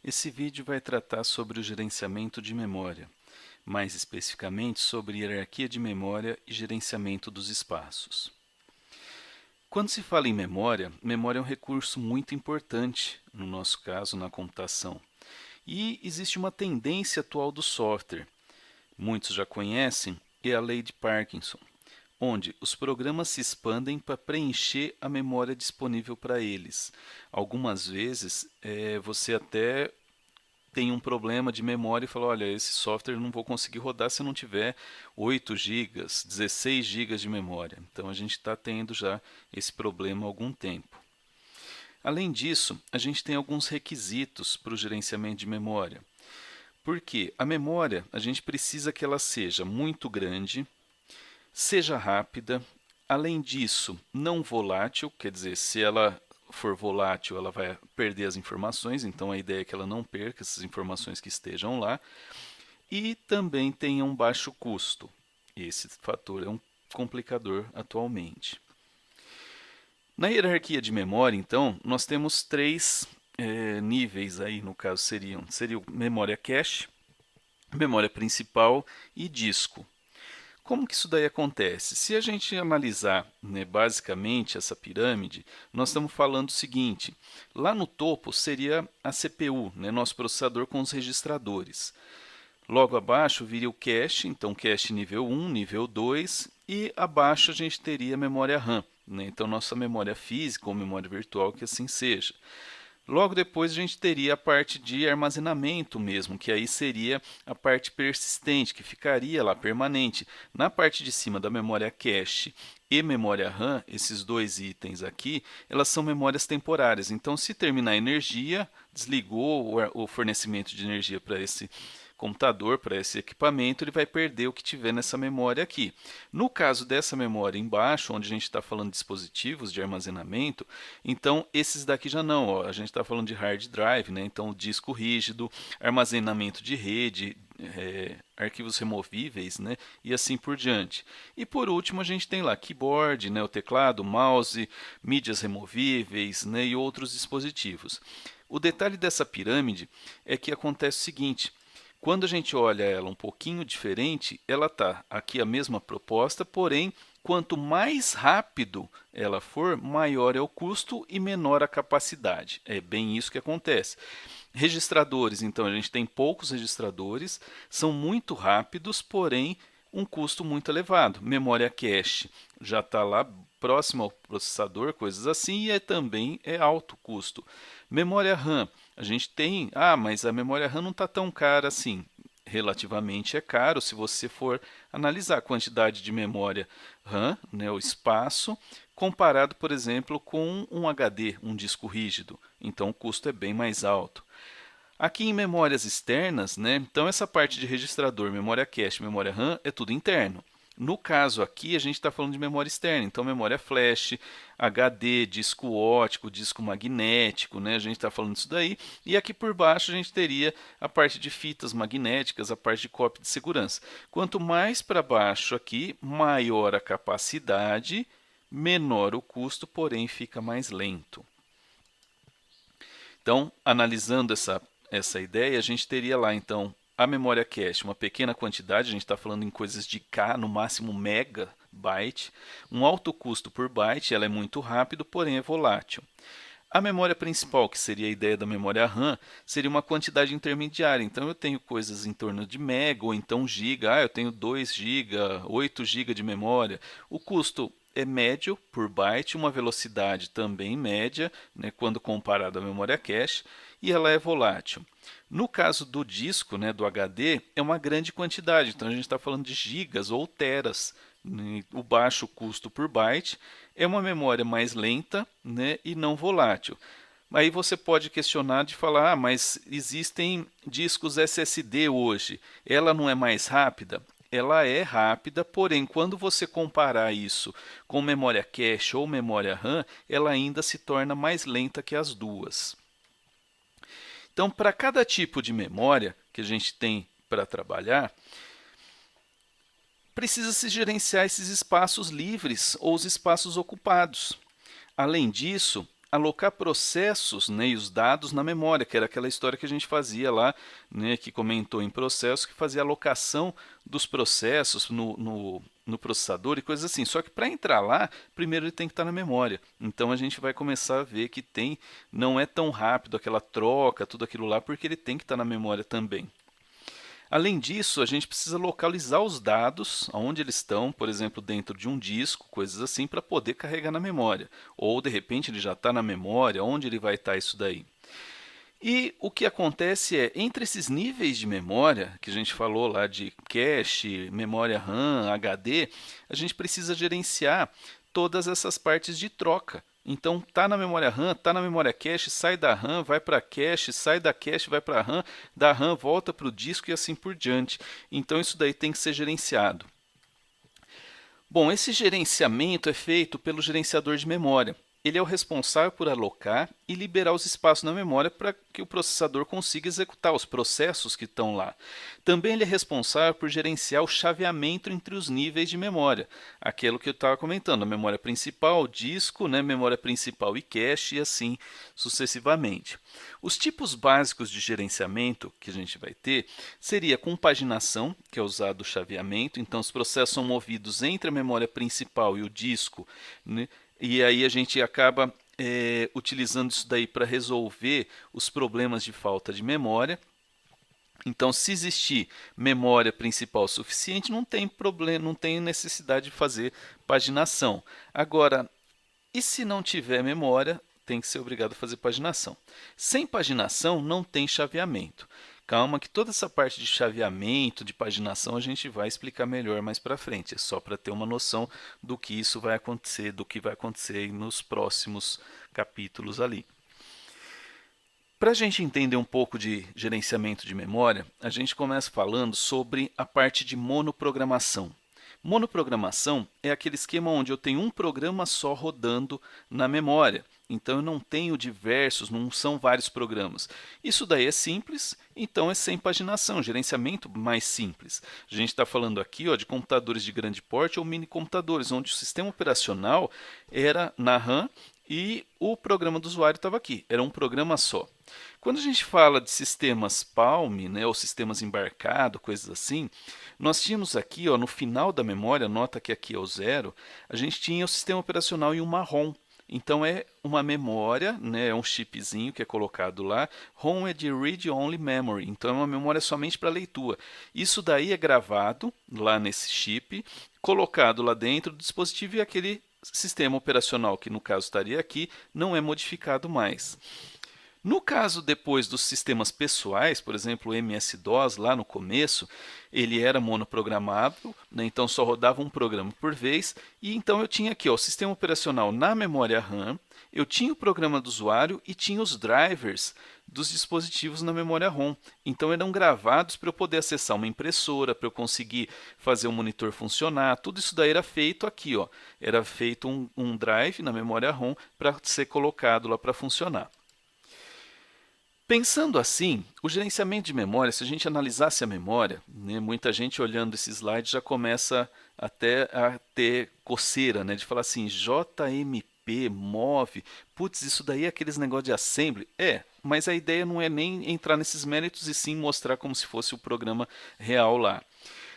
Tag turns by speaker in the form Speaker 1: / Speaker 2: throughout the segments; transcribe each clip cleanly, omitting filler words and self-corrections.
Speaker 1: Esse vídeo vai tratar sobre o gerenciamento de memória, mais especificamente sobre hierarquia de memória e gerenciamento dos espaços. Quando se fala em memória, memória é um recurso muito importante, no nosso caso, na computação. E existe uma tendência atual do software, muitos já conhecem, é a lei de Parkinson, onde os programas se expandem para preencher a memória disponível para eles. Algumas vezes você até tem um problema de memória e fala, olha, esse software eu não vou conseguir rodar se não tiver 8 gigas, 16 gigas de memória. Então a gente está tendo já esse problema há algum tempo. Além disso, a gente tem alguns requisitos para o gerenciamento de memória. Porque a memória, a gente precisa que ela seja muito grande, seja rápida, além disso, não volátil, quer dizer, se ela for volátil, ela vai perder as informações, então a ideia é que ela não perca essas informações que estejam lá, e também tenha um baixo custo. Esse fator é um complicador atualmente. Na hierarquia de memória, então, nós temos três níveis aí, no caso seria memória cache, memória principal e disco. Como que isso daí acontece? Se a gente analisar, né, basicamente essa pirâmide, nós estamos falando o seguinte: lá no topo seria a CPU, né, nosso processador com os registradores. Logo abaixo viria o cache, então cache nível 1, nível 2, e abaixo a gente teria a memória RAM, né, então nossa memória física ou memória virtual, que assim seja. Logo depois a gente teria a parte de armazenamento mesmo, que aí seria a parte persistente, que ficaria lá permanente. Na parte de cima da memória cache e memória RAM, esses dois itens aqui, elas são memórias temporárias. Então, se terminar a energia, desligou o fornecimento de energia para esse computador, para esse equipamento, ele vai perder o que tiver nessa memória aqui. No caso dessa memória embaixo, onde a gente está falando de dispositivos de armazenamento, então esses daqui já não, ó, a gente está falando de hard drive, né? Então disco rígido, armazenamento de rede, arquivos removíveis, né? E assim por diante. E por último a gente tem lá keyboard, né? O teclado, mouse, mídias removíveis, né? E outros dispositivos. O detalhe dessa pirâmide é que acontece o seguinte: quando a gente olha ela um pouquinho diferente, ela está aqui a mesma proposta, porém, quanto mais rápido ela for, maior é o custo e menor a capacidade. É bem isso que acontece. Registradores, então, a gente tem poucos registradores, são muito rápidos, porém, um custo muito elevado. Memória cache já está lá próximo ao processador, coisas assim, e também é alto custo. Memória RAM, a gente tem, mas a memória RAM não está tão cara assim. Relativamente é caro se você for analisar a quantidade de memória RAM, né, o espaço, comparado, por exemplo, com um HD, um disco rígido. Então o custo é bem mais alto. Aqui em memórias externas, né, então essa parte de registrador, memória cache, memória RAM é tudo interno. No caso aqui, a gente está falando de memória externa, então memória flash, HD, disco óptico, disco magnético, né? A gente está falando disso daí. E aqui por baixo a gente teria a parte de fitas magnéticas, a parte de cópia de segurança. Quanto mais para baixo aqui, maior a capacidade, menor o custo, porém fica mais lento. Então, analisando essa ideia, a gente teria lá então a memória cache, uma pequena quantidade, a gente está falando em coisas de K, no máximo megabyte, um alto custo por byte, ela é muito rápido, porém é volátil. A memória principal, que seria a ideia da memória RAM, seria uma quantidade intermediária. Então eu tenho coisas em torno de mega ou então giga. Eu tenho 2 giga, 8 giga de memória. O custo é médio por byte, uma velocidade também média, né, quando comparado à memória cache, e ela é volátil. No caso do disco, né, do HD, é uma grande quantidade, então a gente está falando de gigas ou teras. Né. O baixo custo por byte é uma memória mais lenta, né, e não volátil. Aí você pode questionar de falar, mas existem discos SSD hoje, ela não é mais rápida? Ela é rápida, porém, quando você comparar isso com memória cache ou memória RAM, ela ainda se torna mais lenta que as duas. Então, para cada tipo de memória que a gente tem para trabalhar, precisa se gerenciar esses espaços livres ou os espaços ocupados. Além disso, alocar processos, né, e os dados na memória, que era aquela história que a gente fazia lá, né, que comentou em processo, que fazia alocação dos processos no processador e coisas assim. Só que para entrar lá, primeiro ele tem que estar na memória. Então a gente vai começar a ver que não é tão rápido aquela troca, tudo aquilo lá, porque ele tem que estar na memória também. Além disso, a gente precisa localizar os dados, onde eles estão, por exemplo, dentro de um disco, coisas assim, para poder carregar na memória. Ou, de repente, ele já está na memória, onde ele vai estar isso daí. E o que acontece é, entre esses níveis de memória, que a gente falou lá de cache, memória RAM, HD, a gente precisa gerenciar todas essas partes de troca. Então, tá na memória RAM, tá na memória cache, sai da RAM, vai para cache, sai da cache, vai para RAM, da RAM volta para o disco e assim por diante. Então, isso daí tem que ser gerenciado. Bom, esse gerenciamento é feito pelo gerenciador de memória. Ele é o responsável por alocar e liberar os espaços na memória para que o processador consiga executar os processos que estão lá. Também ele é responsável por gerenciar o chaveamento entre os níveis de memória, aquilo que eu estava comentando, a memória principal, disco, né, memória principal e cache e assim sucessivamente. Os tipos básicos de gerenciamento que a gente vai ter seria com paginação, que é usado o chaveamento, então os processos são movidos entre a memória principal e o disco, né? E aí a gente acaba utilizando isso daí para resolver os problemas de falta de memória. Então, se existir memória principal suficiente, não tem problema, não tem necessidade de fazer paginação. Agora, e se não tiver memória, tem que ser obrigado a fazer paginação. Sem paginação, não tem chaveamento. Calma que toda essa parte de chaveamento, de paginação, a gente vai explicar melhor mais para frente. É só para ter uma noção do que isso vai acontecer, do que vai acontecer nos próximos capítulos ali. Para a gente entender um pouco de gerenciamento de memória, a gente começa falando sobre a parte de monoprogramação. Monoprogramação é aquele esquema onde eu tenho um programa só rodando na memória. Então eu não tenho diversos, não são vários programas. Isso daí é simples, então é sem paginação, gerenciamento mais simples. A gente está falando aqui de computadores de grande porte ou mini computadores, onde o sistema operacional era na RAM e o programa do usuário estava aqui, era um programa só. Quando a gente fala de sistemas Palm, né, ou sistemas embarcado, coisas assim, nós tínhamos aqui no final da memória, nota que aqui é o 0, a gente tinha o sistema operacional e uma ROM. Então é uma memória, né, é um chipzinho que é colocado lá. ROM é de Read Only Memory, então é uma memória somente para leitura. Isso daí é gravado lá nesse chip, colocado lá dentro do dispositivo e aquele sistema operacional, que no caso estaria aqui, não é modificado mais. No caso depois dos sistemas pessoais, por exemplo, o MS-DOS lá no começo, ele era monoprogramável, né? Então só rodava um programa por vez, e então eu tinha aqui o sistema operacional na memória RAM, eu tinha o programa do usuário e tinha os drivers dos dispositivos na memória ROM. Então eram gravados para eu poder acessar uma impressora, para eu conseguir fazer o monitor funcionar, tudo isso daí era feito aqui, era feito um drive na memória ROM para ser colocado lá para funcionar. Pensando assim, o gerenciamento de memória, se a gente analisasse a memória, né, muita gente olhando esse slide já começa até a ter coceira, né, de falar assim, JMP, MOV, putz, isso daí é aqueles negócios de assembly? Mas a ideia não é nem entrar nesses méritos e sim mostrar como se fosse o programa real lá.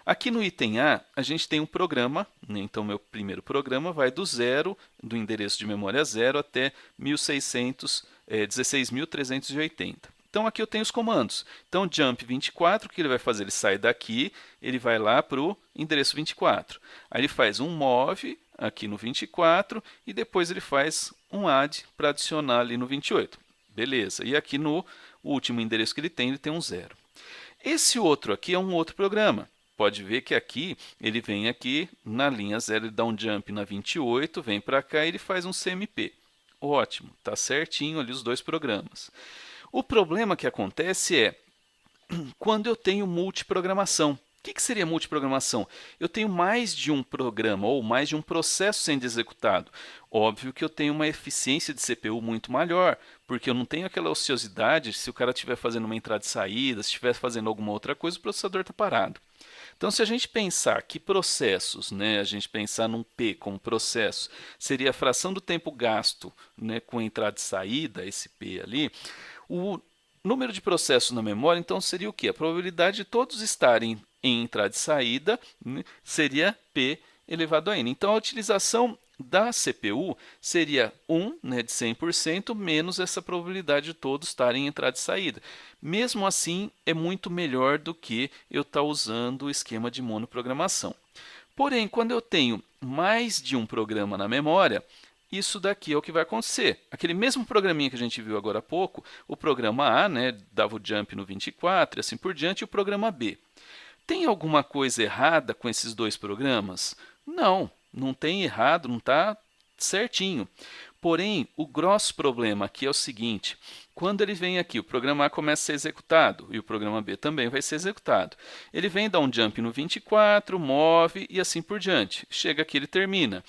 Speaker 1: Aqui no item A, a gente tem um programa, né? Então meu primeiro programa vai do zero, do endereço de memória 0 até 16.380. Então aqui eu tenho os comandos. Então jump 24, o que ele vai fazer? Ele sai daqui, ele vai lá para o endereço 24. Aí ele faz um move aqui no 24 e depois ele faz um add para adicionar ali no 28. Beleza, e aqui no último endereço que ele tem um 0. Esse outro aqui é um outro programa. Pode ver que aqui, ele vem aqui na linha 0, ele dá um jump na 28, vem para cá e ele faz um CMP. Ótimo, está certinho ali os dois programas. O problema que acontece é quando eu tenho multiprogramação. O que seria multiprogramação? Eu tenho mais de um programa ou mais de um processo sendo executado. Óbvio que eu tenho uma eficiência de CPU muito maior, porque eu não tenho aquela ociosidade se o cara estiver fazendo uma entrada e saída, se estiver fazendo alguma outra coisa, o processador está parado. Então, se a gente pensar que processos, né, a gente pensar num P como processo, seria a fração do tempo gasto, né, com entrada e saída, esse P ali, o número de processos na memória, então, seria o quê? A probabilidade de todos estarem em entrada e saída, né, seria P elevado a n. Então, a utilização da CPU seria 1, né, de 100%, menos essa probabilidade de todos estarem em entrada e saída. Mesmo assim, é muito melhor do que eu estar usando o esquema de monoprogramação. Porém, quando eu tenho mais de um programa na memória, isso daqui é o que vai acontecer. Aquele mesmo programinha que a gente viu agora há pouco, o programa A, né, dava o jump no 24 e assim por diante, e o programa B. Tem alguma coisa errada com esses dois programas? Não, não tem errado, não está certinho. Porém, o grosso problema aqui é o seguinte: quando ele vem aqui, o programa A começa a ser executado e o programa B também vai ser executado. Ele vem dar um jump no 24, move e assim por diante. Chega aqui, ele termina.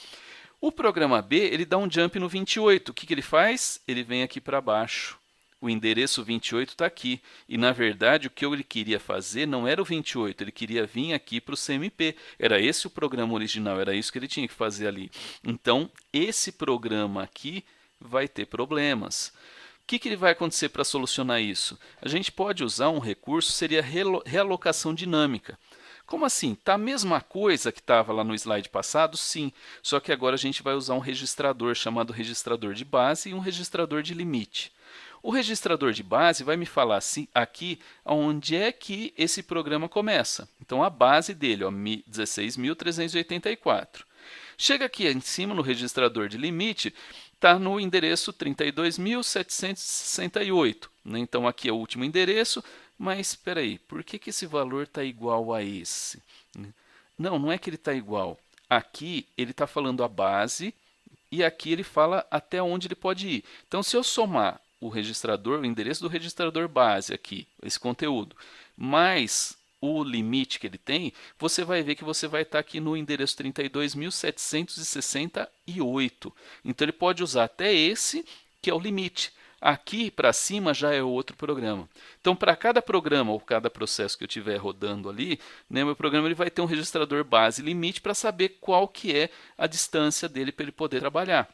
Speaker 1: O programa B, ele dá um jump no 28. O que ele faz? Ele vem aqui para baixo. O endereço 28 está aqui. E, na verdade, o que ele queria fazer não era o 28, ele queria vir aqui para o CMP. Era esse o programa original, era isso que ele tinha que fazer ali. Então, esse programa aqui vai ter problemas. O que ele vai acontecer para solucionar isso? A gente pode usar um recurso, seria realocação dinâmica. Como assim? Está a mesma coisa que estava lá no slide passado? Sim, só que agora a gente vai usar um registrador chamado registrador de base e um registrador de limite. O registrador de base vai me falar assim, aqui onde é que esse programa começa. Então, a base dele, 16.384. Chega aqui em cima no registrador de limite, está no endereço 32.768. Né? Então, aqui é o último endereço, mas espera aí, por que esse valor está igual a esse? Não, não é que ele está igual. Aqui ele está falando a base e aqui ele fala até onde ele pode ir. Então, se eu somar o registrador, o endereço do registrador base aqui, esse conteúdo, mais o limite que ele tem, você vai ver que você vai estar aqui no endereço 32.768. Então, ele pode usar até esse, que é o limite. Aqui para cima já é outro programa. Então, para cada programa ou cada processo que eu estiver rodando ali, né, meu programa ele vai ter um registrador base e limite para saber qual que é a distância dele para ele poder trabalhar.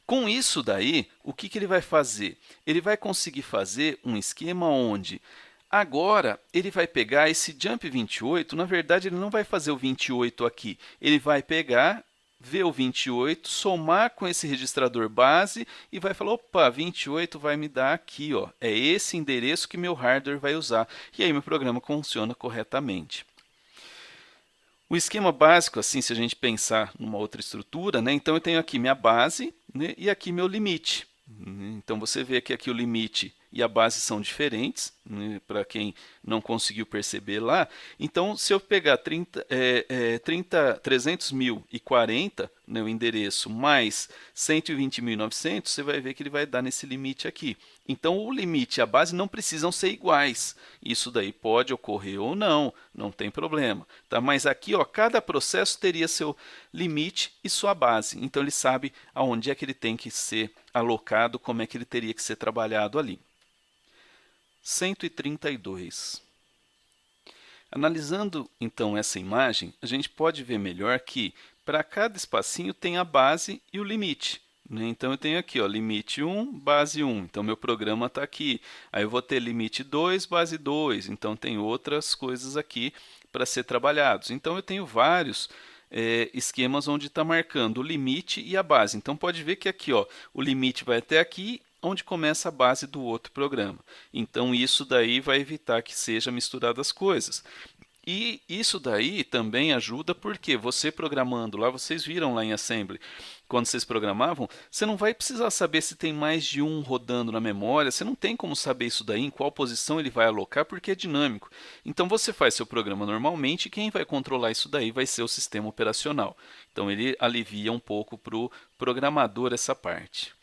Speaker 1: Com isso daí, o que ele vai fazer? Ele vai conseguir fazer um esquema onde agora ele vai pegar esse jump 28, na verdade ele não vai fazer o 28 aqui, ele vai pegar, ver o 28, somar com esse registrador base e vai falar, opa, 28 vai me dar aqui, ó, é esse endereço que meu hardware vai usar. E aí meu programa funciona corretamente. O esquema básico, assim, se a gente pensar numa outra estrutura, né? Então eu tenho aqui minha base, né, e aqui meu limite. Então você vê que aqui o limite e a base são diferentes, né, para quem não conseguiu perceber lá. Então, se eu pegar 300.040, né, o endereço, mais 120.900, você vai ver que ele vai dar nesse limite aqui. Então, o limite e a base não precisam ser iguais. Isso daí pode ocorrer ou não, não tem problema. Tá? Mas aqui, ó, cada processo teria seu limite e sua base. Então, ele sabe aonde é que ele tem que ser alocado, como é que ele teria que ser trabalhado ali. 132. Analisando então essa imagem, a gente pode ver melhor que para cada espacinho tem a base e o limite. Né? Então eu tenho aqui, ó, limite 1, base 1. Então meu programa está aqui. Aí eu vou ter limite 2, base 2. Então tem outras coisas aqui para ser trabalhados. Então eu tenho vários esquemas onde está marcando o limite e a base. Então pode ver que aqui, ó, o limite vai até aqui, onde começa a base do outro programa. Então, isso daí vai evitar que seja misturado as coisas. E isso daí também ajuda porque você programando lá, vocês viram lá em Assembly, quando vocês programavam, você não vai precisar saber se tem mais de um rodando na memória, você não tem como saber isso daí, em qual posição ele vai alocar, porque é dinâmico. Então você faz seu programa normalmente e quem vai controlar isso daí vai ser o sistema operacional. Então ele alivia um pouco para o programador essa parte.